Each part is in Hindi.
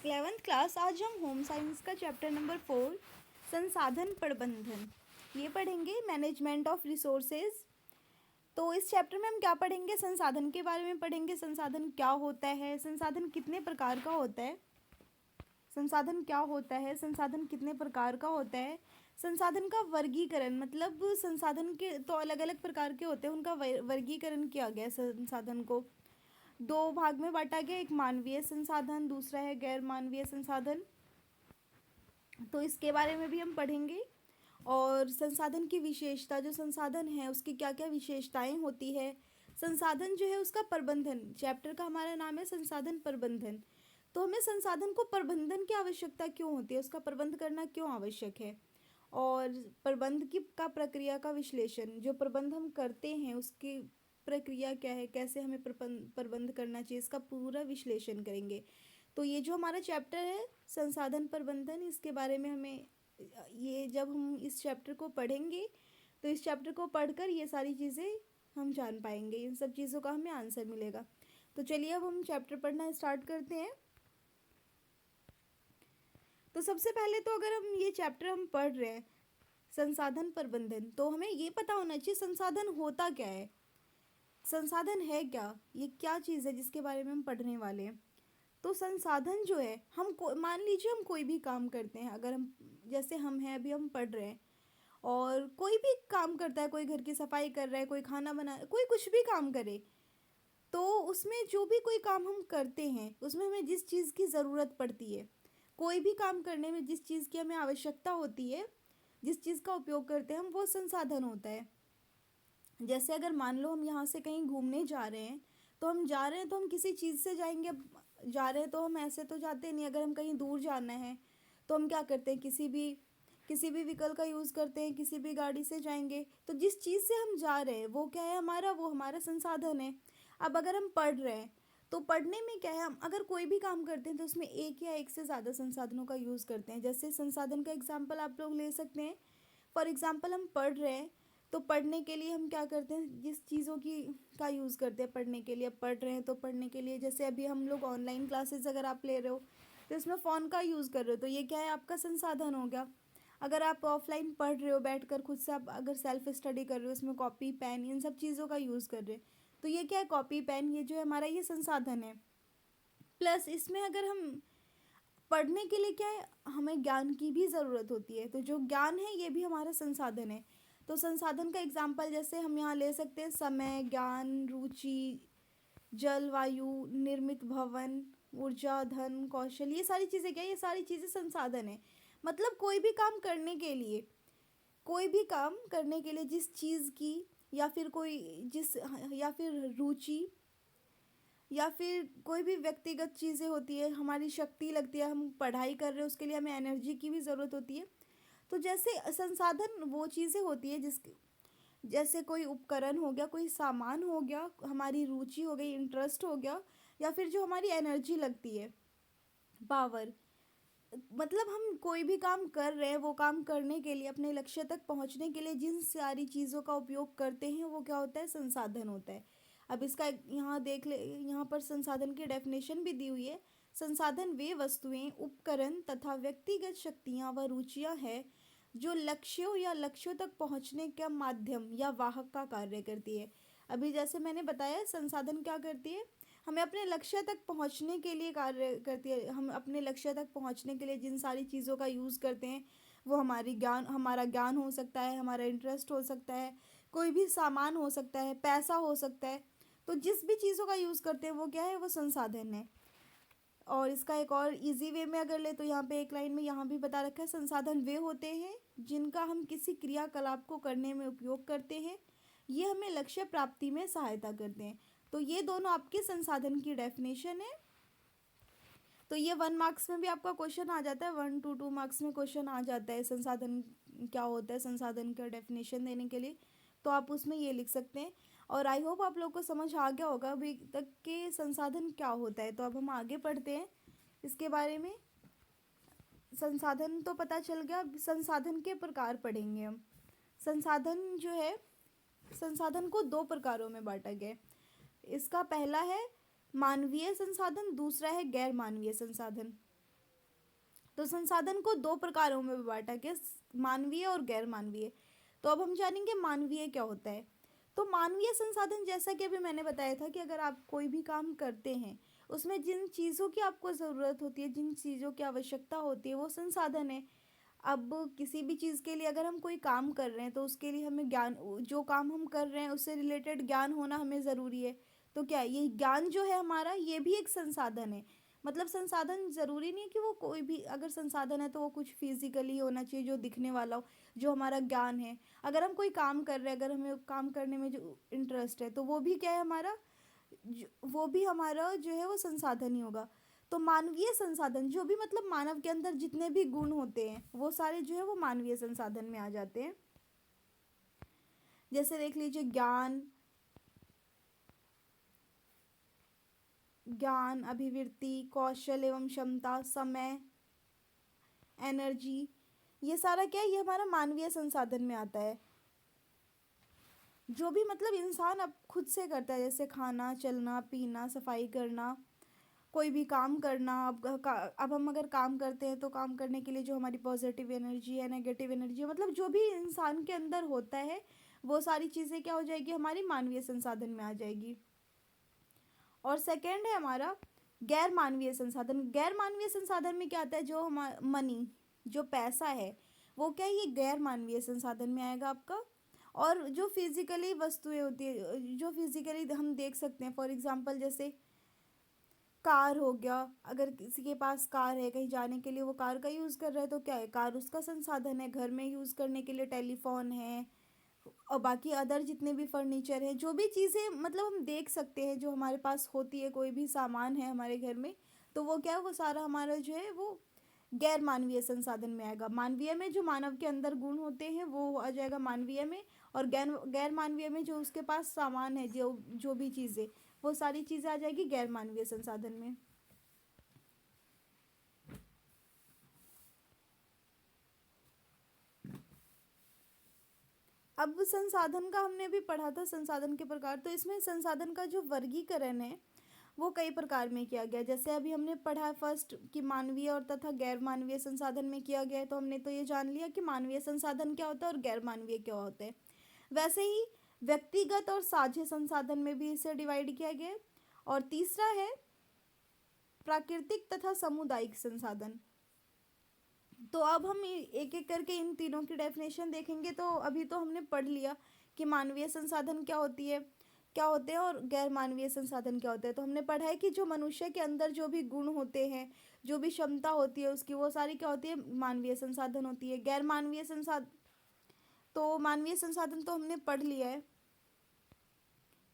11th class. आज हम होम साइंस का चैप्टर नंबर 4 संसाधन प्रबंधन ये पढ़ेंगे, मैनेजमेंट ऑफ रिसोर्सेज। तो इस चैप्टर में हम क्या पढ़ेंगे? संसाधन के बारे में पढ़ेंगे। संसाधन क्या होता है, संसाधन कितने प्रकार का होता है, संसाधन क्या होता है, संसाधन कितने प्रकार का होता है, संसाधन का वर्गीकरण, मतलब संसाधन के तो अलग अलग प्रकार के होते हैं, उनका वर्गीकरण किया गया है। संसाधन को दो भाग में बांटा गया, एक मानवीय संसाधन, दूसरा है गैर मानवीय संसाधन। तो इसके बारे में भी हम पढ़ेंगे। और संसाधन की विशेषता, जो संसाधन है उसकी क्या क्या विशेषताएं होती है, संसाधन जो है उसका प्रबंधन। चैप्टर का हमारा नाम है संसाधन प्रबंधन। तो हमें संसाधन को प्रबंधन की आवश्यकता क्यों होती है, उसका प्रबंध करना क्यों आवश्यक है, और प्रबंध की का प्रक्रिया का विश्लेषण, जो प्रबंध हम करते हैं उसकी प्रक्रिया क्या है, कैसे हमें प्रबंध करना चाहिए, इसका पूरा विश्लेषण करेंगे। तो ये जो हमारा चैप्टर है संसाधन प्रबंधन, इसके बारे में हमें ये जब हम इस चैप्टर को पढ़ेंगे तो इस चैप्टर को पढ़कर ये सारी चीज़ें हम जान पाएंगे, इन सब चीज़ों का हमें आंसर मिलेगा। तो चलिए अब हम चैप्टर पढ़ना स्टार्ट करते हैं। तो सबसे पहले तो अगर हम ये चैप्टर हम पढ़ रहे हैं संसाधन प्रबंधन, तो हमें ये पता होना चाहिए संसाधन होता क्या है, संसाधन है क्या, ये क्या चीज़ है जिसके बारे में हम पढ़ने वाले हैं। तो संसाधन जो है, मान लीजिए हम कोई भी काम करते हैं, अगर हम जैसे हम हैं अभी हम पढ़ रहे हैं और कोई भी काम करता है, कोई घर की सफाई कर रहा है, कोई खाना बना, कोई कुछ भी काम करे, तो उसमें जो भी कोई काम हम करते हैं उसमें हमें जिस चीज़ की ज़रूरत पड़ती है, कोई भी काम करने में जिस चीज़ की हमें आवश्यकता होती है, जिस चीज़ का उपयोग करते हैं हम, वो संसाधन होता है। जैसे अगर मान लो हम यहाँ से कहीं घूमने जा रहे हैं, तो हम जा रहे हैं तो हम किसी चीज़ से जाएंगे, जा रहे हैं तो हम ऐसे तो जाते नहीं। अगर हम कहीं दूर जाना है तो हम क्या करते हैं, किसी भी व्हीकल का यूज़ करते हैं, किसी भी गाड़ी से जाएंगे। तो जिस चीज़ से हम जा रहे हैं वो क्या है हमारा, वो हमारा संसाधन है। अब अगर हम पढ़ रहे हैं तो पढ़ने में क्या है, हम अगर कोई भी काम करते हैं तो उसमें एक या एक से ज़्यादा संसाधनों का यूज़ करते हैं। जैसे संसाधन का एग्जाम्पल आप लोग ले सकते हैं। फॉर एग्ज़ाम्पल हम पढ़ रहे हैं तो पढ़ने के लिए हम क्या करते हैं, जिस चीज़ों की का यूज़ करते हैं पढ़ने के लिए। अब पढ़ रहे हैं तो पढ़ने के लिए, जैसे अभी हम लोग ऑनलाइन क्लासेस अगर आप ले रहे हो तो इसमें फ़ोन का यूज़ कर रहे हो, तो ये क्या है, आपका संसाधन हो गया। अगर आप ऑफलाइन पढ़ रहे हो बैठकर खुद से, आप अगर सेल्फ स्टडी कर रहे हो, इसमें कॉपी पेन इन सब चीज़ों का यूज़ कर रहे हैं, तो ये क्या है, कॉपी पेन, ये जो है हमारा ये संसाधन है। प्लस इसमें अगर हम पढ़ने के लिए क्या है, हमें ज्ञान की भी ज़रूरत होती है, तो जो ज्ञान है ये भी हमारा संसाधन है। तो संसाधन का एग्जाम्पल जैसे हम यहाँ ले सकते हैं समय, ज्ञान, रुचि, जलवायु, निर्मित भवन, ऊर्जा, धन, कौशल, ये सारी चीज़ें क्या है, ये सारी चीज़ें संसाधन है। मतलब कोई भी काम करने के लिए जिस चीज़ की, या फिर कोई जिस या फिर रुचि, या फिर कोई भी व्यक्तिगत चीज़ें होती है, हमारी शक्ति लगती है, हम पढ़ाई कर रहे हैं उसके लिए हमें एनर्जी की भी ज़रूरत होती है। तो जैसे संसाधन वो चीज़ें होती है जैसे कोई उपकरण हो गया, कोई सामान हो गया, हमारी रुचि हो गई, इंटरेस्ट हो गया, या फिर जो हमारी एनर्जी लगती है, पावर। मतलब हम कोई भी काम कर रहे हैं, वो काम करने के लिए, अपने लक्ष्य तक पहुंचने के लिए जिन सारी चीज़ों का उपयोग करते हैं वो क्या होता है, संसाधन होता है। अब इसका यहाँ देख ले, यहाँ पर संसाधन की डेफिनेशन भी दी हुई है। संसाधन वे वस्तुएं, उपकरण तथा व्यक्तिगत शक्तियाँ व रुचियाँ हैं जो लक्ष्यों या लक्ष्यों तक पहुँचने का माध्यम या वाहक का कार्य करती है। अभी जैसे मैंने बताया संसाधन क्या करती है, हमें अपने लक्ष्य तक पहुंचने के लिए कार्य करती है। हम अपने लक्ष्य तक पहुंचने के लिए जिन सारी चीज़ों का यूज़ करते हैं, वो हमारा ज्ञान हो सकता है, हमारा इंटरेस्ट हो सकता है, कोई भी सामान हो सकता है, पैसा हो सकता है। तो जिस भी चीज़ों का यूज़ करते हैं वो क्या है, वो संसाधन है। और इसका एक और इजी वे में अगर ले तो यहाँ पे एक लाइन में यहाँ भी बता रखा है, संसाधन वे होते हैं जिनका हम किसी क्रियाकलाप को करने में उपयोग करते हैं, ये हमें लक्ष्य प्राप्ति में सहायता करते हैं। तो ये दोनों आपके संसाधन की डेफिनेशन है। तो ये 1 मार्क्स में भी आपका क्वेश्चन आ जाता है, 1 to 2 मार्क्स में क्वेश्चन आ जाता है संसाधन क्या होता है, संसाधन का डेफिनेशन देने के लिए। तो आप उसमें ये लिख सकते हैं। और आई होप आप लोग को समझ आ गया होगा अभी तक के संसाधन क्या होता है। तो अब हम आगे पढ़ते हैं इसके बारे में। संसाधन तो पता चल गया, संसाधन के प्रकार पढ़ेंगे हम। संसाधन जो है, संसाधन को 2 प्रकारों में बांटा गया है। इसका पहला है मानवीय संसाधन, दूसरा है गैर मानवीय संसाधन। तो संसाधन को दो प्रकारों में बांटा गया, मानवीय और गैर मानवीय। तो अब हम जानेंगे मानवीय क्या होता है। तो मानवीय संसाधन, जैसा कि अभी मैंने बताया था कि अगर आप कोई भी काम करते हैं उसमें जिन चीज़ों की आपको ज़रूरत होती है, जिन चीज़ों की आवश्यकता होती है, वो संसाधन है। अब किसी भी चीज़ के लिए अगर हम कोई काम कर रहे हैं तो उसके लिए हमें ज्ञान, जो काम हम कर रहे हैं उससे रिलेटेड ज्ञान होना हमें ज़रूरी है। तो क्या ये ज्ञान जो है हमारा, ये भी एक संसाधन है। मतलब संसाधन ज़रूरी नहीं है कि वो कोई भी, अगर संसाधन है तो वो कुछ फिजिकली होना चाहिए जो दिखने वाला हो, जो हमारा ज्ञान है। अगर हम कोई काम कर रहे हैं, अगर हमें काम करने में जो इंटरेस्ट है, तो वो भी क्या है हमारा, वो भी हमारा जो है वो संसाधन ही होगा। तो मानवीय संसाधन जो भी, मतलब मानव के अंदर जितने भी गुण होते हैं वो सारे जो है वो मानवीय संसाधन में आ जाते हैं। जैसे देख लीजिए, ज्ञान, अभिवृत्ति, कौशल एवं क्षमता, समय, एनर्जी, ये सारा क्या है, ये हमारा मानवीय संसाधन में आता है। जो भी मतलब इंसान अब खुद से करता है, जैसे खाना, चलना, पीना, सफाई करना, कोई भी काम करना। अब हम अगर काम करते हैं तो काम करने के लिए जो हमारी पॉजिटिव एनर्जी है, नेगेटिव एनर्जी है, मतलब जो भी इंसान के अंदर होता है वो सारी चीज़ें क्या हो जाएगी, हमारी मानवीय संसाधन में आ जाएगी। और सेकंड है हमारा गैर मानवीय संसाधन। गैर मानवीय संसाधन में क्या आता है, जो हमारा मनी, जो पैसा है, वो क्या है, ये गैर मानवीय संसाधन में आएगा आपका। और जो फिजिकली वस्तुएं होती है, जो फिजिकली हम देख सकते हैं, फॉर एग्जांपल जैसे कार हो गया। अगर किसी के पास कार है, कहीं जाने के लिए वो कार का यूज़ कर रहा है, तो क्या है, कार उसका संसाधन है। घर में यूज़ करने के लिए टेलीफोन है, और बाकी अदर जितने भी फर्नीचर है, जो भी चीज़ें मतलब हम देख सकते हैं जो हमारे पास होती है, कोई भी सामान है हमारे घर में, तो वो क्या है, वो सारा हमारा जो है वो गैर मानवीय संसाधन में आएगा। मानवीय में जो मानव के अंदर गुण होते हैं वो आ जाएगा मानवीय में, और गैर गैर मानवीय में जो उसके पास सामान है, जो जो भी चीज़ें, वो सारी चीज़ें आ जाएगी गैर मानवीय संसाधन में। अब संसाधन का हमने भी पढ़ा था, संसाधन के प्रकार। तो इसमें संसाधन का जो वर्गीकरण है वो कई प्रकार में किया गया। जैसे अभी हमने पढ़ा है फर्स्ट कि मानवीय और तथा गैर मानवीय संसाधन में किया गया है, तो हमने तो ये जान लिया कि मानवीय संसाधन क्या होता है और गैर मानवीय क्या होते हैं। वैसे ही व्यक्तिगत और साझे संसाधन में भी इसे डिवाइड किया गया है। और तीसरा है प्राकृतिक तथा सामुदायिक संसाधन। तो अब हम एक एक करके इन तीनों की डेफिनेशन देखेंगे। तो अभी तो हमने पढ़ लिया कि मानवीय संसाधन क्या होती है, क्या होते हैं, और गैर मानवीय संसाधन क्या होते हैं। तो हमने पढ़ा है कि जो मनुष्य के अंदर जो भी गुण होते हैं, जो भी क्षमता होती है उसकी, वो सारी क्या होती है, मानवीय संसाधन होती है। गैर मानवीय संसाधन, तो मानवीय संसाधन तो हमने पढ़ लिया है।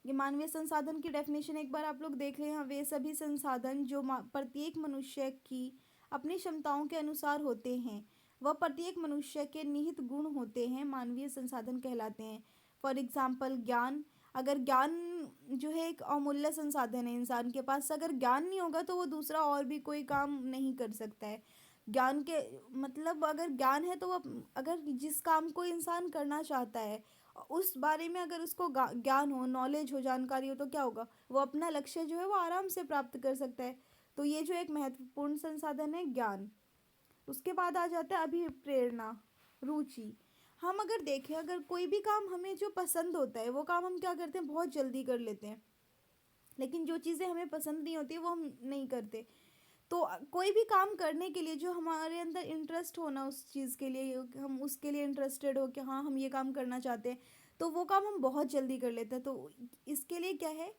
ये मानवीय संसाधन की डेफिनेशन एक बार आप लोग देख लें। हाँ, वे सभी संसाधन जो प्रत्येक मनुष्य की अपनी क्षमताओं के अनुसार होते हैं, वह प्रत्येक मनुष्य के निहित गुण होते हैं, मानवीय संसाधन कहलाते हैं। फॉर एग्जाम्पल ज्ञान। अगर ज्ञान जो है एक अमूल्य संसाधन है इंसान के पास, अगर ज्ञान नहीं होगा तो वो दूसरा और भी कोई काम नहीं कर सकता है। ज्ञान के मतलब, अगर ज्ञान है तो वो अगर जिस काम को इंसान करना चाहता है उस बारे में अगर उसको ज्ञान हो, नॉलेज हो, जानकारी हो, तो क्या होगा, वो अपना लक्ष्य जो है वो आराम से प्राप्त कर सकता है। तो ये जो एक महत्वपूर्ण संसाधन है ज्ञान। उसके बाद आ जाता है अभिप्रेरणा, रुचि। हम अगर देखें, अगर कोई भी काम हमें जो पसंद होता है वो काम हम क्या करते हैं, बहुत जल्दी कर लेते हैं। लेकिन जो चीज़ें हमें पसंद नहीं होती वो हम नहीं करते। तो कोई भी काम करने के लिए जो हमारे अंदर इंटरेस्ट होना, उस चीज़ के लिए हम उसके लिए इंटरेस्टेड हो कि हाँ हम ये काम करना चाहते हैं, तो वो काम हम बहुत जल्दी कर लेते हैं। तो इसके लिए क्या है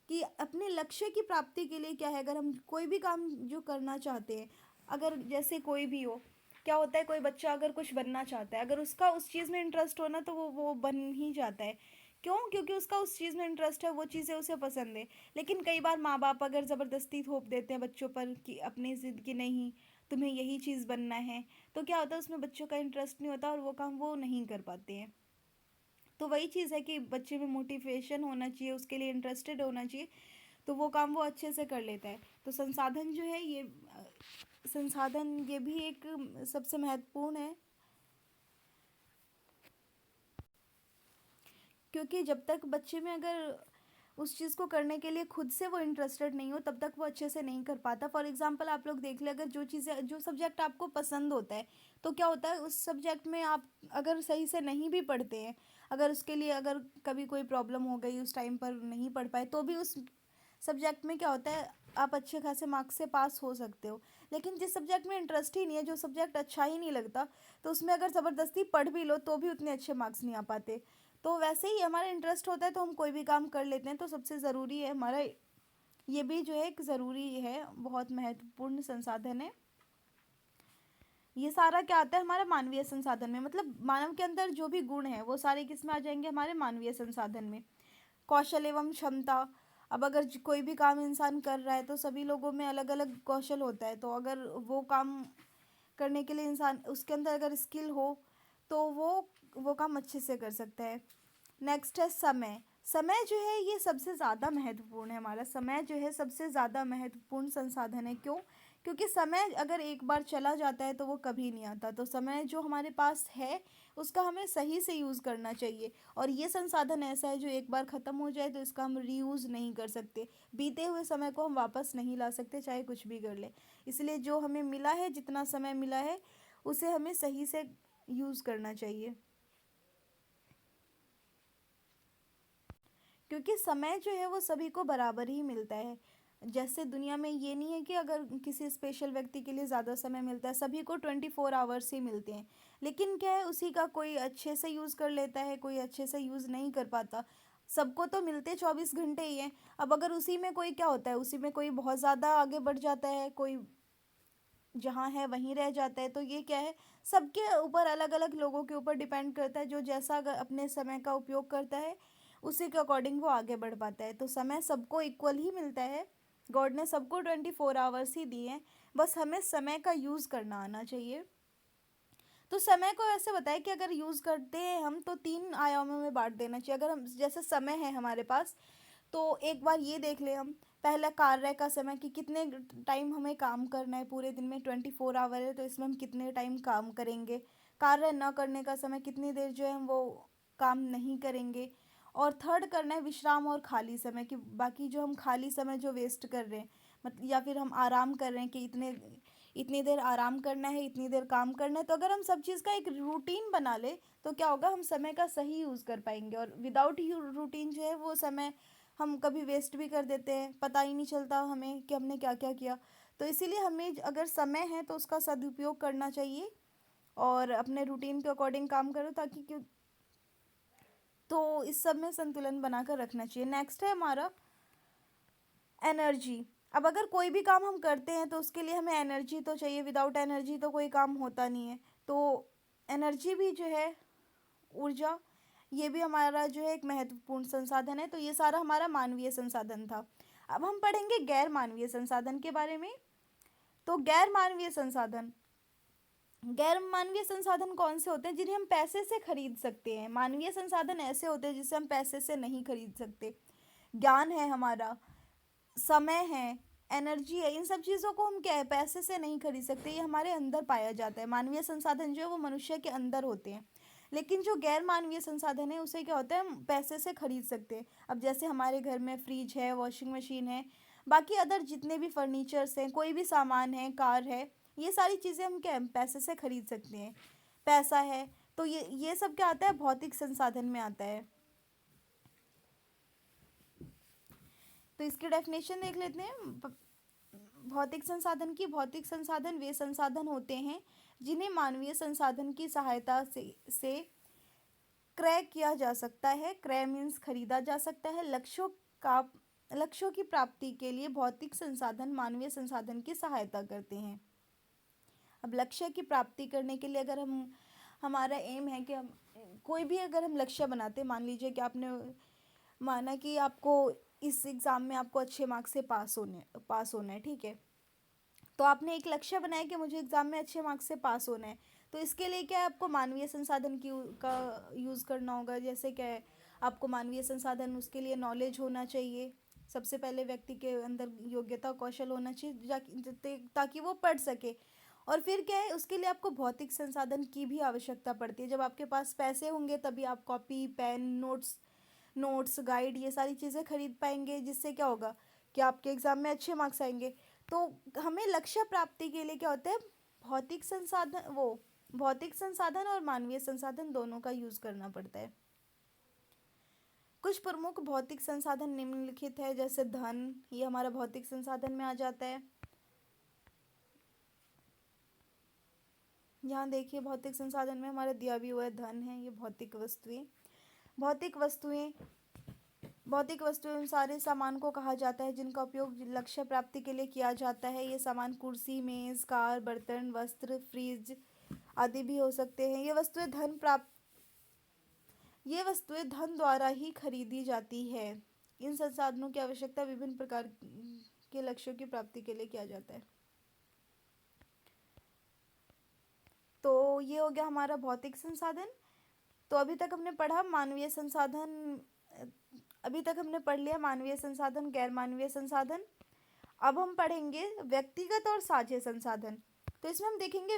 कि अपने लक्ष्य की प्राप्ति के लिए क्या है, अगर हम कोई भी काम जो करना चाहते हैं, अगर जैसे कोई भी हो, क्या होता है, कोई बच्चा अगर कुछ बनना चाहता है, अगर उसका उस चीज़ में इंटरेस्ट हो ना, तो वो बन ही जाता है। क्यों? क्योंकि उसका उस चीज़ में इंटरेस्ट है, वो चीज़ें उसे पसंद है। लेकिन कई बार माँ बाप अगर ज़बरदस्ती थोप देते हैं बच्चों पर कि अपनी ज़िद की नहीं, तुम्हें यही चीज़ बनना है, तो क्या होता है, उसमें बच्चों का इंटरेस्ट नहीं होता और वो काम वो नहीं कर पाते हैं। तो वही चीज़ है कि बच्चे में मोटिवेशन होना चाहिए, उसके लिए इंटरेस्टेड होना चाहिए, तो वो काम वो अच्छे से कर लेता है। तो संसाधन जो है ये संसाधन ये भी एक सबसे महत्वपूर्ण है। क्योंकि जब तक बच्चे में अगर उस चीज़ को करने के लिए खुद से वो इंटरेस्टेड नहीं हो, तब तक वो अच्छे से नहीं कर पाता। फॉर एग्जांपल आप लोग देख ले, अगर जो सब्जेक्ट आपको पसंद होता है, तो क्या होता है उस सब्जेक्ट में आप अगर सही से नहीं भी पढ़ते हैं, अगर उसके लिए अगर कभी कोई प्रॉब्लम हो गई, उस टाइम पर नहीं पढ़ पाए, तो भी उस सब्जेक्ट में क्या होता है आप अच्छे खासे मार्क्स से पास हो सकते हो। लेकिन जिस सब्जेक्ट में इंटरेस्ट ही नहीं है, जो सब्जेक्ट अच्छा ही नहीं लगता, तो उसमें अगर ज़बरदस्ती पढ़ भी लो तो भी उतने अच्छे मार्क्स नहीं आ पाते। तो वैसे ही हमारा इंटरेस्ट होता है तो हम कोई भी काम कर लेते हैं। तो सबसे ज़रूरी है हमारा, ये भी जो है एक ज़रूरी है, बहुत महत्वपूर्ण संसाधन है। ये सारा क्या आता है हमारा मानवीय संसाधन में, मतलब मानव के अंदर जो भी गुण है वो सारे किस में आ जाएंगे, हमारे मानवीय संसाधन में। कौशल एवं क्षमता। अब अगर कोई भी काम इंसान कर रहा है तो सभी लोगों में अलग अलग कौशल होता है, तो अगर वो काम करने के लिए इंसान उसके अंदर अगर स्किल हो तो वो काम अच्छे से कर सकता है। नेक्स्ट है समय। समय जो है ये सबसे ज़्यादा महत्वपूर्ण है, हमारा समय जो है सबसे ज़्यादा महत्वपूर्ण संसाधन है। क्यों? क्योंकि समय अगर एक बार चला जाता है तो वो कभी नहीं आता। तो समय जो हमारे पास है उसका हमें सही से यूज़ करना चाहिए। और ये संसाधन ऐसा है जो एक बार ख़त्म हो जाए तो इसका हम रीयूज़ नहीं कर सकते। बीते हुए समय को हम वापस नहीं ला सकते, चाहे कुछ भी कर ले। इसलिए जो हमें मिला है, जितना समय मिला है, उसे हमें सही से यूज़ करना चाहिए। क्योंकि समय जो है वो सभी को बराबर ही मिलता है। जैसे दुनिया में ये नहीं है कि अगर किसी स्पेशल व्यक्ति के लिए ज़्यादा समय मिलता है, सभी को 24 आवर्स ही मिलते हैं। लेकिन क्या है, उसी का कोई अच्छे से यूज़ कर लेता है, कोई अच्छे से यूज़ नहीं कर पाता। सबको तो मिलते 24 घंटे ही हैं। अब अगर उसी में कोई क्या होता है, उसी में कोई बहुत ज़्यादा आगे बढ़ जाता है, कोई जहाँ है वहीं रह जाता है। तो ये क्या है, सबके ऊपर अलग अलग लोगों के ऊपर डिपेंड करता है। जो जैसा अगर अपने समय का उपयोग करता है उसी के अकॉर्डिंग वो आगे बढ़ पाता है। तो समय सबको इक्वल ही मिलता है। गॉड ने सबको 24 आवर्स ही दिए हैं, बस हमें समय का यूज़ करना आना चाहिए। तो समय को ऐसे बताए कि अगर यूज़ करते हैं हम तो 3 आयामों में बांट देना चाहिए। अगर हम जैसे समय है हमारे पास, तो एक बार ये देख ले हम, पहला कार्य का समय कि कितने टाइम हमें काम करना है। पूरे दिन में 24 आवर है तो इसमें हम कितने टाइम काम करेंगे। कार्य न करने का समय, कितनी देर जो है हम वो काम नहीं करेंगे। और थर्ड करना है विश्राम और खाली समय, कि बाकी जो हम खाली समय जो वेस्ट कर रहे हैं, मतलब या फिर हम आराम कर रहे हैं कि इतनी देर आराम करना है, इतनी देर काम करना है। तो अगर हम सब चीज़ का एक रूटीन बना ले तो क्या होगा, हम समय का सही यूज़ कर पाएंगे। और विदाउट रूटीन जो है वो समय हम कभी वेस्ट भी कर देते हैं, पता ही नहीं चलता हमें कि हमने क्या क्या किया। तो इसीलिए हमें अगर समय है तो उसका सदुपयोग करना चाहिए और अपने रूटीन के अकॉर्डिंग काम करो, ताकि क्यों, तो इस सब में संतुलन बनाकर रखना चाहिए। नेक्स्ट है हमारा एनर्जी। अब अगर कोई भी काम हम करते हैं तो उसके लिए हमें एनर्जी तो चाहिए, विदाउट एनर्जी तो कोई काम होता नहीं है। तो एनर्जी भी जो है, ऊर्जा, ये भी हमारा जो है एक महत्वपूर्ण संसाधन है। तो ये सारा हमारा मानवीय संसाधन था। अब हम पढ़ेंगे गैर मानवीय संसाधन के बारे में। तो गैर मानवीय संसाधन कौन से होते हैं, जिन्हें हम पैसे से खरीद सकते हैं। मानवीय संसाधन ऐसे होते हैं जिसे हम पैसे से नहीं खरीद सकते। ज्ञान है हमारा, समय है, एनर्जी है, इन सब चीज़ों को हम क्या है पैसे से नहीं खरीद सकते, ये हमारे अंदर पाया जाता है। मानवीय संसाधन जो है वो मनुष्य के अंदर होते हैं। लेकिन जो गैर मानवीय संसाधन है उसे क्या होता है, हम पैसे से खरीद सकते हैं। अब जैसे हमारे घर में फ्रिज है, वॉशिंग मशीन है, बाकी अदर जितने भी फर्नीचर्स हैं, कोई भी सामान है, कार है, ये सारी चीज़ें हम क्या है पैसे से खरीद सकते हैं। पैसा है, तो ये सब क्या आता है, भौतिक संसाधन में आता है। तो इसकी डेफिनेशन देख लेते हैं। भौतिक संसाधन की, भौतिक संसाधन वे संसाधन होते हैं जिन्हें मानवीय संसाधन की सहायता से क्रय किया जा सकता है। क्रय मीन्स खरीदा जा सकता है। का लक्ष्यों की प्राप्ति के लिए भौतिक संसाधन मानवीय संसाधन की सहायता करते हैं। अब लक्ष्य की प्राप्ति करने के लिए अगर हम, हमारा एम है कि हम कोई भी अगर हम लक्ष्य बनाते हैं, मान लीजिए कि आपने माना कि आपको इस एग्ज़ाम में आपको अच्छे मार्क्स से पास होना है, ठीक है। तो आपने एक लक्ष्य बनाया कि मुझे एग्ज़ाम में अच्छे मार्क्स से पास होना है। तो इसके लिए क्या है, आपको मानवीय संसाधन का यूज़ करना होगा। जैसे क्या है, आपको मानवीय संसाधन, उसके लिए नॉलेज होना चाहिए। सबसे पहले व्यक्ति के अंदर योग्यता कौशल होना चाहिए ताकि वो पढ़ सके। और फिर क्या है, उसके लिए आपको भौतिक संसाधन की भी आवश्यकता पड़ती है। जब आपके पास पैसे होंगे तभी आप copy pen notes notes, guide, ये सारी चीज़ें खरीद पाएंगे, जिससे क्या होगा कि आपके एग्ज़ाम में अच्छे मार्क्स आएंगे। तो हमें लक्ष्य प्राप्ति के लिए क्या होता है, भौतिक संसाधन और मानवीय संसाधन दोनों का यूज़ करना पड़ता है। कुछ प्रमुख भौतिक संसाधन निम्नलिखित है, जैसे धन, ये हमारा भौतिक संसाधन में आ जाता है। यहाँ देखिए भौतिक संसाधन में हमारा दिया भी हुआ है धन है, ये भौतिक वस्तुएं। भौतिक वस्तुएं भौतिक वस्तुएं उन सारे सामान को कहा जाता है जिनका उपयोग लक्ष्य प्राप्ति के लिए किया जाता है। ये सामान कुर्सी, मेज, कार, बर्तन, वस्त्र, फ्रिज आदि भी हो सकते हैं। ये वस्तुएं धन द्वारा ही खरीदी जाती है। इन संसाधनों की आवश्यकता विभिन्न प्रकार के लक्ष्यों की प्राप्ति के लिए किया जाता है। तो ये हो गया हमारा भौतिक संसाधन। तो अभी तक हमने पढ़ा मानवीय संसाधन, अभी तक हमने पढ़ लिया मानवीय संसाधन, गैर मानवीय संसाधन। अब हम पढ़ेंगे व्यक्तिगत और साझे संसाधन। तो इसमें हम देखेंगे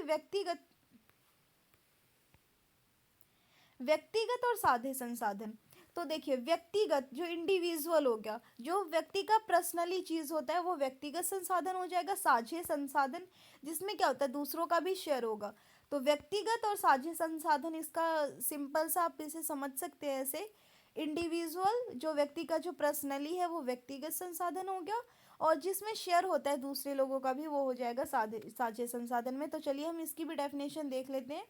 व्यक्तिगत और साझे संसाधन। तो देखिए व्यक्तिगत जो इंडिविजुअल हो गया, जो व्यक्ति का पर्सनली चीज होता है, वो व्यक्तिगत संसाधन हो जाएगा। साझे संसाधन जिसमें क्या होता है, दूसरों का भी शेयर होगा। तो व्यक्तिगत और साझे संसाधन, इसका सिंपल सा आप इसे समझ सकते हैं ऐसे, इंडिविजुअल जो व्यक्ति का जो पर्सनली है वो व्यक्तिगत संसाधन हो गया, और जिसमें शेयर होता है दूसरे लोगों का भी, वो हो जाएगा साझे संसाधन में। तो चलिए हम इसकी भी डेफिनेशन देख लेते हैं।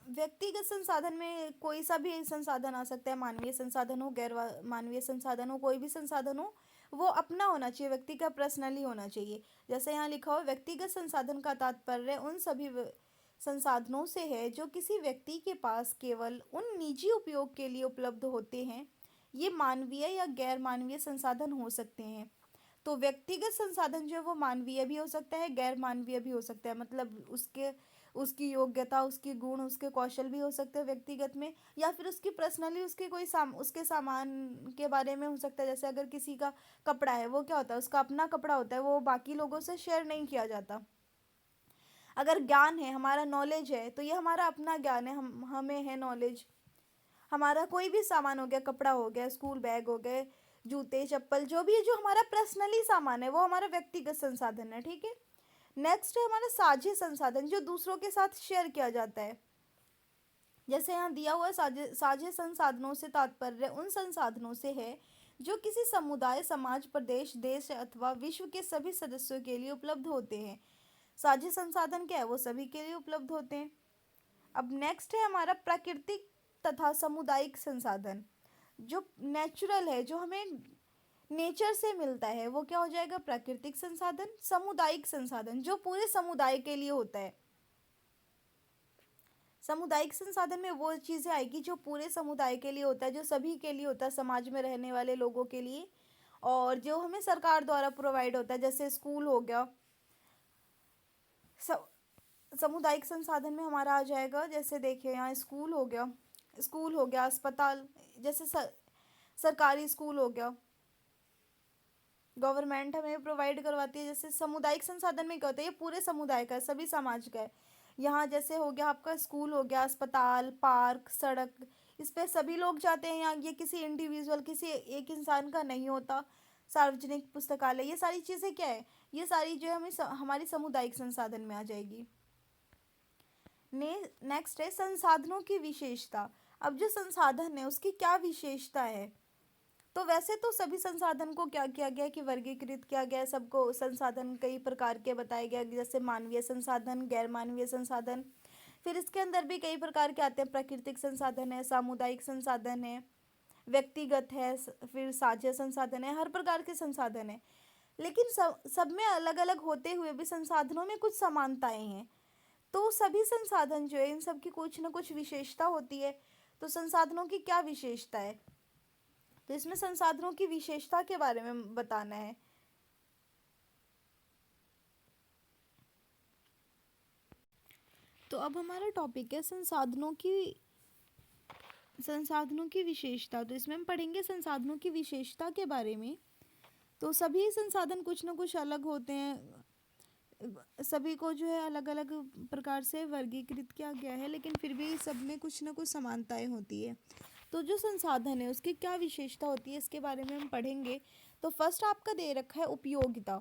व्यक्तिगत संसाधन में कोई सा भी संसाधन आ सकता है, मानवीय संसाधन हो, गैर मानवीय संसाधन हो, कोई भी संसाधन हो, वो अपना होना चाहिए, व्यक्ति का पर्सनली होना चाहिए। जैसे यहाँ लिखा हो, व्यक्तिगत संसाधन का तात्पर्य उन सभी संसाधनों से है जो किसी व्यक्ति के पास केवल उन निजी उपयोग के लिए उपलब्ध होते हैं। ये मानवीय या गैर मानवीय संसाधन हो सकते हैं। तो व्यक्तिगत संसाधन जो है वो मानवीय भी हो सकता है, गैर मानवीय भी हो सकता है। मतलब उसकी योग्यता, उसकी गुण, उसके कौशल भी हो सकते हैं व्यक्तिगत में, या फिर उसकी पर्सनली उसके उसके सामान के बारे में हो सकता है। जैसे अगर किसी का कपड़ा है, वो क्या होता है, उसका अपना कपड़ा होता है, वो बाकी लोगों से शेयर नहीं किया जाता। अगर ज्ञान है, हमारा नॉलेज है, तो ये हमारा अपना ज्ञान है, हमें है नॉलेज। हमारा कोई भी सामान हो गया, कपड़ा हो गया, स्कूल बैग हो गए, जूते, चप्पल, जो भी है, जो हमारा पर्सनली सामान है, वो हमारा व्यक्तिगत संसाधन है। ठीक है। नेक्स्ट है हमारा साझे संसाधन, जो दूसरों के साथ शेयर किया जाता है। जैसे यहाँ दिया हुआ साझे संसाधनों से तात्पर्य उन संसाधनों से है जो किसी समुदाय, समाज, प्रदेश, देश अथवा विश्व के सभी सदस्यों के लिए उपलब्ध होते हैं। साझे संसाधन क्या है, वो सभी के लिए उपलब्ध होते हैं। अब नेक्स्ट है हमारा प्राकृतिक तथा सामुदायिक संसाधन। जो नेचुरल है, जो हमें नेचर से मिलता है, वो क्या हो जाएगा, प्राकृतिक संसाधन। सामुदायिक संसाधन जो पूरे समुदाय के लिए होता है। सामुदायिक संसाधन में वो चीज़ें आएगी जो पूरे समुदाय के लिए होता है, जो सभी के लिए होता है, समाज में रहने वाले लोगों के लिए, और जो हमें सरकार द्वारा प्रोवाइड होता है। जैसे स्कूल हो गया, सामुदायिक संसाधन में हमारा आ जाएगा। जैसे देखिए यहाँ स्कूल हो गया, अस्पताल, जैसे सरकारी स्कूल हो गया, गवर्नमेंट हमें प्रोवाइड करवाती है। जैसे सामुदायिक संसाधन में क्या होता है, ये पूरे समुदाय का है, सभी समाज का है। यहाँ जैसे हो गया आपका स्कूल हो गया, अस्पताल, पार्क, सड़क, इस पे सभी लोग जाते हैं। यहाँ ये किसी इंडिविजुअल, किसी एक इंसान का नहीं होता। सार्वजनिक पुस्तकालय, ये सारी चीज़ें क्या है, ये सारी जो है हमें हमारी सामुदायिक संसाधन में आ जाएगी। नेक्स्ट है संसाधनों की विशेषता। अब जो संसाधन है उसकी क्या विशेषता है, तो वैसे तो सभी संसाधन को क्या किया गया कि वर्गीकृत किया गया है। सबको संसाधन कई प्रकार के बताए गए, जैसे मानवीय संसाधन, गैर मानवीय संसाधन। फिर इसके अंदर भी कई प्रकार के आते हैं, प्राकृतिक संसाधन है, सामुदायिक संसाधन है, व्यक्तिगत है, फिर साझा संसाधन है, हर प्रकार के संसाधन है। लेकिन सब में अलग अलग होते हुए भी संसाधनों में कुछ समानताएं हैं। तो सभी संसाधन जो है, इन सब की कुछ ना कुछ विशेषता होती है। तो संसाधनों की क्या विशेषता है, तो इसमें संसाधनों की विशेषता के बारे में बताना है। तो अब हमारा टॉपिक है संसाधनों की विशेषता। तो इसमें हम पढ़ेंगे संसाधनों की विशेषता के बारे में। तो सभी संसाधन कुछ ना कुछ अलग होते हैं, सभी को जो है अलग अलग प्रकार से वर्गीकृत किया गया है, लेकिन फिर भी सब में कुछ ना कुछ समानताएं होती है। तो जो संसाधन है उसकी क्या विशेषता होती है, इसके बारे में हम पढ़ेंगे। तो फर्स्ट आपका दे रखा है उपयोगिता।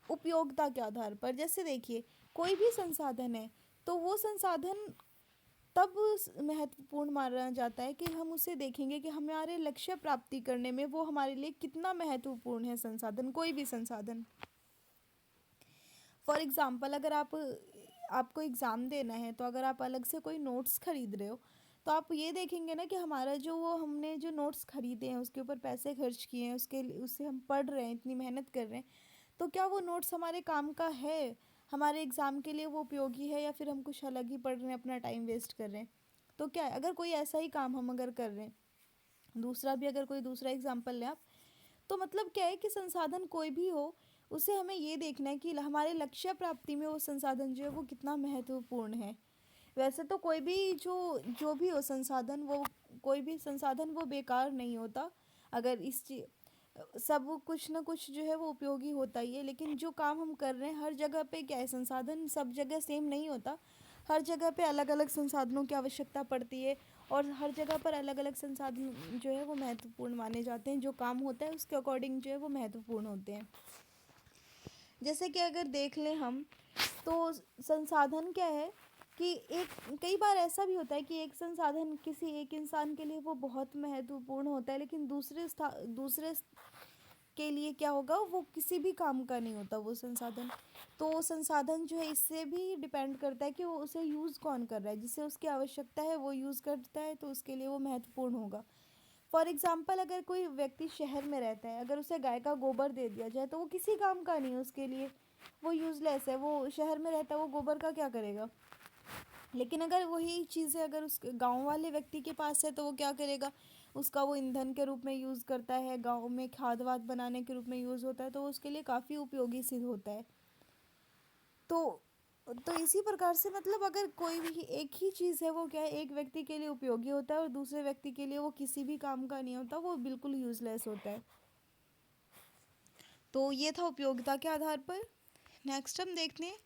उपयोगिता के आधार पर जैसे देखिए, कोई भी संसाधन है तो वो संसाधन तब महत्वपूर्ण माना जाता है कि हम उसे देखेंगे कि हमारे लक्ष्य प्राप्ति करने में वो हमारे लिए कितना महत्वपूर्ण है संसाधन, कोई भी संसाधन। फॉर एग्ज़ाम्पल, अगर आपको एग्ज़ाम देना है तो अगर आप अलग से कोई नोट्स खरीद रहे हो तो आप ये देखेंगे ना कि हमारा जो वो हमने जो नोट्स खरीदे हैं उसके ऊपर पैसे खर्च किए हैं, उससे हम पढ़ रहे हैं, इतनी मेहनत कर रहे हैं, तो क्या वो नोट्स हमारे काम का है, हमारे एग्ज़ाम के लिए वो उपयोगी है, या फिर हम कुछ अलग ही पढ़ रहे हैं, अपना टाइम वेस्ट कर रहे हैं। तो क्या है, अगर कोई ऐसा ही काम हम अगर कर रहे हैं, दूसरा भी अगर कोई दूसरा एग्जाम्पल लें आप, तो मतलब क्या है कि संसाधन कोई भी हो, उसे हमें ये देखना है कि हमारे लक्ष्य प्राप्ति में वो संसाधन जो है वो कितना महत्वपूर्ण है। वैसे तो कोई भी जो जो भी हो संसाधन, वो कोई भी संसाधन वो बेकार नहीं होता। अगर सब कुछ ना कुछ जो है वो उपयोगी होता ही है, लेकिन जो काम हम कर रहे हैं हर जगह पे क्या है, संसाधन सब जगह सेम नहीं होता। हर जगह पे अलग अलग संसाधनों की आवश्यकता पड़ती है, और हर जगह पर अलग अलग संसाधन जो है वो महत्वपूर्ण माने जाते हैं। जो काम होता है उसके अकॉर्डिंग जो है वो महत्वपूर्ण होते हैं। जैसे कि अगर देख लें हम, तो संसाधन क्या है कि एक कई बार ऐसा भी होता है कि एक संसाधन किसी एक इंसान के लिए वो बहुत महत्वपूर्ण होता है, लेकिन दूसरे के लिए क्या होगा, वो किसी भी काम का नहीं होता वो संसाधन। तो वो संसाधन जो है इससे भी डिपेंड करता है कि वो उसे यूज़ कौन कर रहा है, जिसे उसकी आवश्यकता है वो यूज़ करता है तो उसके लिए वो महत्वपूर्ण होगा। फॉर एग्ज़ाम्पल, अगर कोई व्यक्ति शहर में रहता है, अगर उसे गाय का गोबर दे दिया जाए तो वो किसी काम का नहीं है उसके लिए, वो यूज़लेस है, वो शहर में रहता है, वो गोबर का क्या करेगा। लेकिन अगर वही चीज़ें अगर उस गांव वाले व्यक्ति के पास है तो वो क्या करेगा, उसका वो ईंधन के रूप में यूज़ करता है, गांव में खाद वाद बनाने के रूप में यूज़ होता है, तो उसके लिए काफ़ी उपयोगी सिद्ध होता है। तो तो इसी प्रकार से मतलब अगर कोई भी एक ही चीज़ है वो क्या है, एक व्यक्ति के लिए उपयोगी होता है और दूसरे व्यक्ति के लिए वो किसी भी काम का नहीं होता, वो बिल्कुल यूज़लेस होता है। तो ये था उपयोगिता के आधार पर। नेक्स्ट हम देखते हैं,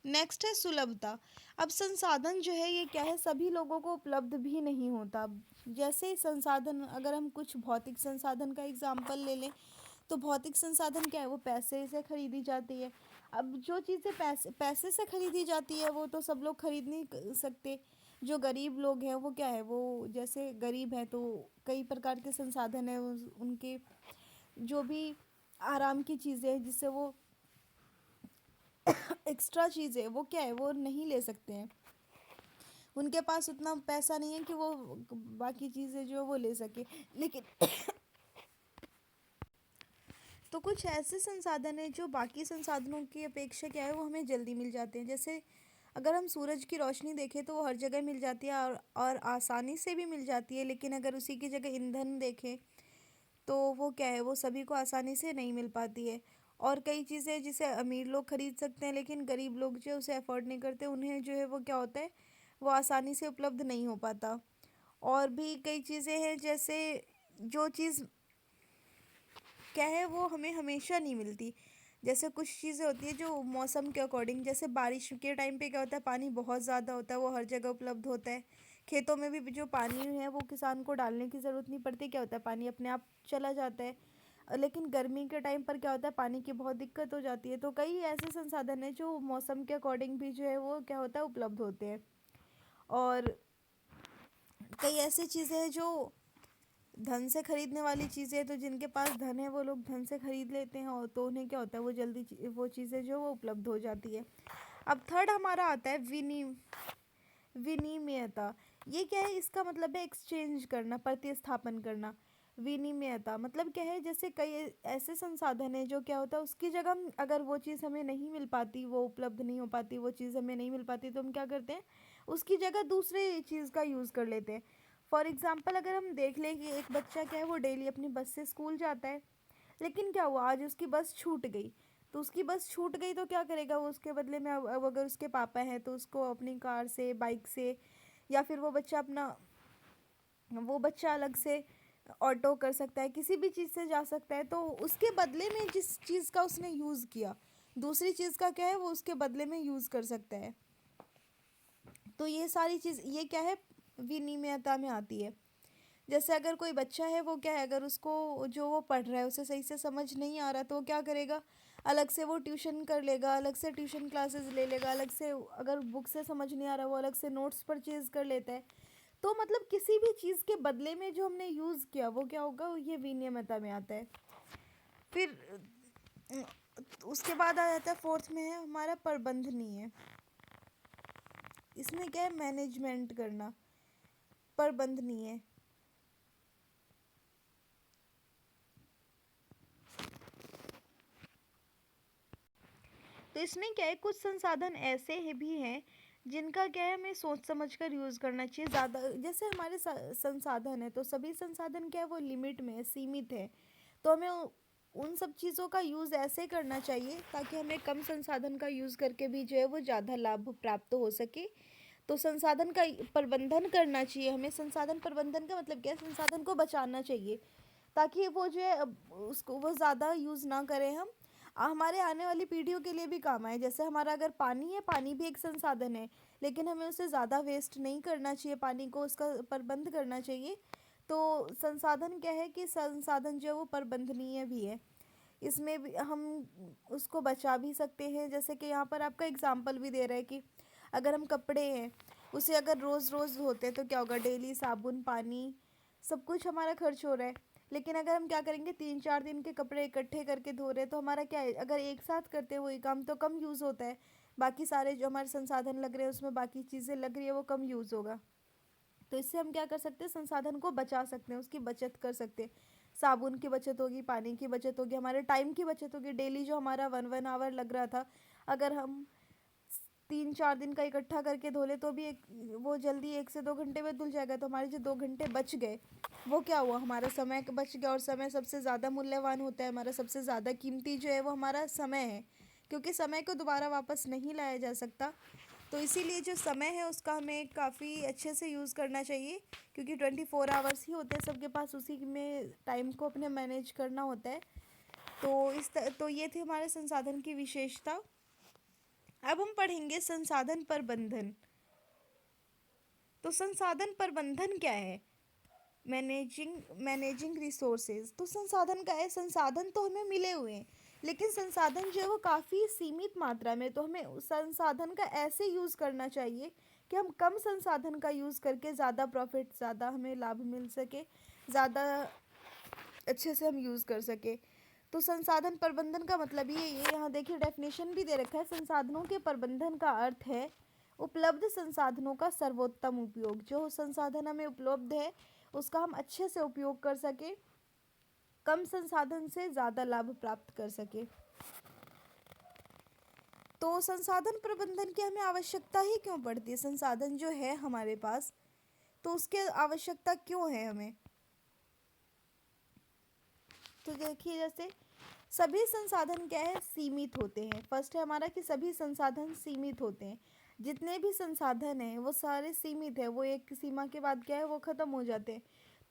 नेक्स्ट है सुलभता। अब संसाधन जो है ये क्या है, सभी लोगों को उपलब्ध भी नहीं होता। जैसे संसाधन, अगर हम कुछ भौतिक संसाधन का एग्जाम्पल ले लें, तो भौतिक संसाधन क्या है, वो पैसे से खरीदी जाती है। अब जो चीज़ें पैसे पैसे से खरीदी जाती है वो तो सब लोग खरीद नहीं सकते। जो गरीब लोग हैं वो क्या है, वो जैसे गरीब है तो कई प्रकार के संसाधन है उनके, जो भी आराम की चीज़ें हैं जिससे वो एक्स्ट्रा चीज़ें वो क्या है वो नहीं ले सकते हैं, उनके पास उतना पैसा नहीं है कि वो बाकी चीज़ें जो है वो ले सके। लेकिन तो कुछ ऐसे संसाधन हैं जो बाकी संसाधनों की अपेक्षा क्या है वो हमें जल्दी मिल जाते हैं। जैसे अगर हम सूरज की रोशनी देखें तो वो हर जगह मिल जाती है और आसानी से भी मिल जाती है, लेकिन अगर उसी की जगह ईंधन देखें तो वो क्या है, वो सभी को आसानी से नहीं मिल पाती है। और कई चीज़ें जिसे अमीर लोग खरीद सकते हैं लेकिन गरीब लोग जो है उसे अफोर्ड नहीं करते, उन्हें जो है वो क्या होता है, वो आसानी से उपलब्ध नहीं हो पाता। और भी कई चीज़ें हैं, जैसे जो चीज़ क्या है वो हमें हमेशा नहीं मिलती। जैसे कुछ चीज़ें होती है जो मौसम के अकॉर्डिंग, जैसे बारिश के टाइम पे क्या होता है, पानी बहुत ज़्यादा होता है, वो हर जगह उपलब्ध होता है। खेतों में भी जो पानी है वो किसान को डालने की ज़रूरत नहीं पड़ती, क्या होता है पानी अपने आप चला जाता है। लेकिन गर्मी के टाइम पर क्या होता है, पानी की बहुत दिक्कत हो जाती है। तो कई ऐसे संसाधन हैं जो मौसम के अकॉर्डिंग भी जो है वो क्या होता है, उपलब्ध होते हैं। और कई ऐसी चीज़ें हैं जो धन से खरीदने वाली चीज़ें हैं, तो जिनके पास धन है वो लोग धन से खरीद लेते हैं, और तो उन्हें क्या होता है, वो जल्दी वो चीज़ें जो वो उपलब्ध हो जाती है। अब थर्ड हमारा आता है विनिमयता। ये क्या है, इसका मतलब है एक्सचेंज करना, प्रतिस्थापन करना। विनिमयता मतलब क्या है, जैसे कई ऐसे संसाधन है जो क्या होता है, उसकी जगह अगर वो चीज़ हमें नहीं मिल पाती, वो उपलब्ध नहीं हो पाती, वो चीज़ हमें नहीं मिल पाती, तो हम क्या करते हैं, उसकी जगह दूसरे चीज़ का यूज़ कर लेते हैं। फॉर एग्ज़ाम्पल, अगर हम देख लें कि एक बच्चा क्या है, वो डेली अपनी बस से स्कूल जाता है, लेकिन क्या हुआ, आज उसकी बस छूट गई। तो उसकी बस छूट गई तो क्या करेगा वो, उसके बदले में अब अगर उसके पापा हैं तो उसको अपनी कार से, बाइक से, या फिर वो बच्चा अलग से ऑटो कर सकता है, किसी भी चीज़ से जा सकता है। तो उसके बदले में जिस चीज़ का उसने यूज़ किया, दूसरी चीज़ का क्या है वो उसके बदले में यूज़ कर सकता है। तो ये सारी चीज़ ये क्या है, विनिमयता में आती है। जैसे अगर कोई बच्चा है वो क्या है, अगर उसको जो वो पढ़ रहा है उसे सही से समझ नहीं आ रहा तो वो क्या करेगा, अलग से वो ट्यूशन कर लेगा, अलग से ट्यूशन क्लासेस ले लेगा, अलग से अगर बुक से समझ नहीं आ रहा वो अलग से नोट्स परचेज कर लेता है। तो मतलब किसी भी चीज़ के बदले में जो हमने यूज़ किया वो क्या होगा, ये विनियमता में आता है। फिर अ, उसके बाद आ जाता है फोर्थ में है हमारा प्रबंधनीय। इसमें क्या है, मैनेजमेंट करना, प्रबंधनीय। तो इसमें क्या है, कुछ संसाधन ऐसे है भी हैं जिनका क्या है हमें सोच समझ कर यूज़ करना चाहिए। ज़्यादा जैसे हमारे संसाधन है तो सभी संसाधन क्या है वो लिमिट में है, सीमित है। तो हमें उन सब चीज़ों का यूज़ ऐसे करना चाहिए ताकि हमें कम संसाधन का यूज़ करके भी जो है वो ज़्यादा लाभ प्राप्त हो सके। तो संसाधन का प्रबंधन करना चाहिए हमें। संसाधन प्रबंधन का मतलब क्या है, संसाधन को बचाना चाहिए ताकि वो जो है उसको वो ज़्यादा यूज़ ना करें हम, हमारे आने वाली पीढ़ियों के लिए भी काम आए। जैसे हमारा अगर पानी है, पानी भी एक संसाधन है, लेकिन हमें उसे ज़्यादा वेस्ट नहीं करना चाहिए, पानी को उसका प्रबंध करना चाहिए। तो संसाधन क्या है कि संसाधन जो है वो प्रबंधनीय भी है। इसमें भी हम उसको बचा भी सकते हैं। जैसे कि यहाँ पर आपका एग्जाम्पल भी दे रहा है कि अगर हम कपड़े हैं उसे अगर रोज़ रोज़ धोते हैं तो क्या होगा, डेली साबुन पानी सब कुछ हमारा खर्च हो रहा है। लेकिन अगर हम क्या करेंगे, 3-4 दिन के कपड़े इकट्ठे करके धो रहे हैं तो हमारा क्या है, अगर एक साथ करते हैं वही काम तो कम यूज़ होता है, बाकी सारे जो हमारे संसाधन लग रहे हैं उसमें बाकी चीज़ें लग रही है वो कम यूज़ होगा। तो इससे हम क्या कर सकते हैं, संसाधन को बचा सकते हैं, उसकी बचत कर सकते हैं। साबुन की बचत होगी, पानी की बचत होगी, हमारे टाइम की बचत होगी। डेली जो हमारा 1-1 आवर लग रहा था, अगर हम 3-4 दिन का इकट्ठा करके धो ले तो भी एक वो जल्दी 1 से 2 घंटे में धुल जाएगा। तो हमारे जो 2 घंटे बच गए वो क्या हुआ, हमारा समय बच गया। और समय सबसे ज़्यादा मूल्यवान होता है, हमारा सबसे ज़्यादा कीमती जो है वो हमारा समय है, क्योंकि समय को दोबारा वापस नहीं लाया जा सकता। तो इसीलिए जो समय है उसका हमें काफ़ी अच्छे से यूज़ करना चाहिए, क्योंकि 24 आवर्स ही होते हैं सबके पास, उसी में टाइम को अपने मैनेज करना होता है। तो तो ये थी हमारे संसाधन की विशेषता। अब हम पढ़ेंगे संसाधन प्रबंधन। तो संसाधन प्रबंधन क्या है, मैनेजिंग मैनेजिंग रिसोर्सेज। तो संसाधन का है, संसाधन तो हमें मिले हुए हैं लेकिन संसाधन जो है वो काफ़ी सीमित मात्रा में। तो हमें उस संसाधन का ऐसे यूज़ करना चाहिए कि हम कम संसाधन का यूज़ करके ज़्यादा प्रॉफिट, ज़्यादा हमें लाभ मिल सके, ज़्यादा अच्छे से हम यूज़ कर सके। तो संसाधन प्रबंधन का मतलब ये यहाँ देखिए डेफिनेशन भी दे रखा है। संसाधनों के प्रबंधन का अर्थ है उपलब्ध संसाधनों का सर्वोत्तम उपयोग। जो संसाधन हमें उपलब्ध है उसका हम अच्छे से उपयोग कर सके, कम संसाधन से ज़्यादा लाभ प्राप्त कर सके। तो संसाधन प्रबंधन की हमें आवश्यकता ही क्यों पड़ती है, संसाधन जो है हमारे पास तो उसके आवश्यकता क्यों है हमें। तो देखिए जैसे सभी संसाधन क्या है, सीमित होते हैं। फर्स्ट है हमारा कि सभी संसाधन सीमित होते हैं। जितने भी संसाधन हैं वो सारे सीमित है, वो एक सीमा के बाद क्या है वो ख़त्म हो जाते हैं।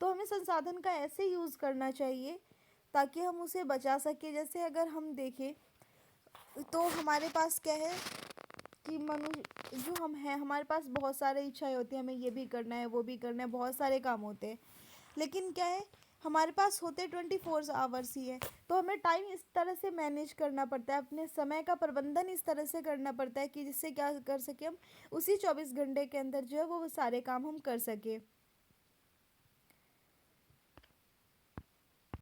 तो हमें संसाधन का ऐसे यूज़ करना चाहिए ताकि हम उसे बचा सके। जैसे अगर हम देखें तो हमारे पास क्या है कि मनुष्य जो हम हैं, हमारे पास बहुत सारी इच्छाएं होती हैं, हमें ये भी करना है वो भी करना है, बहुत सारे काम होते हैं। लेकिन क्या है, हमारे पास होते 24 आवर्स ही है। तो हमें टाइम इस तरह से मैनेज करना पड़ता है, अपने समय का प्रबंधन इस तरह से करना पड़ता है कि जिससे क्या कर सके हम उसी 24 घंटे के अंदर जो है वो सारे काम हम कर सके।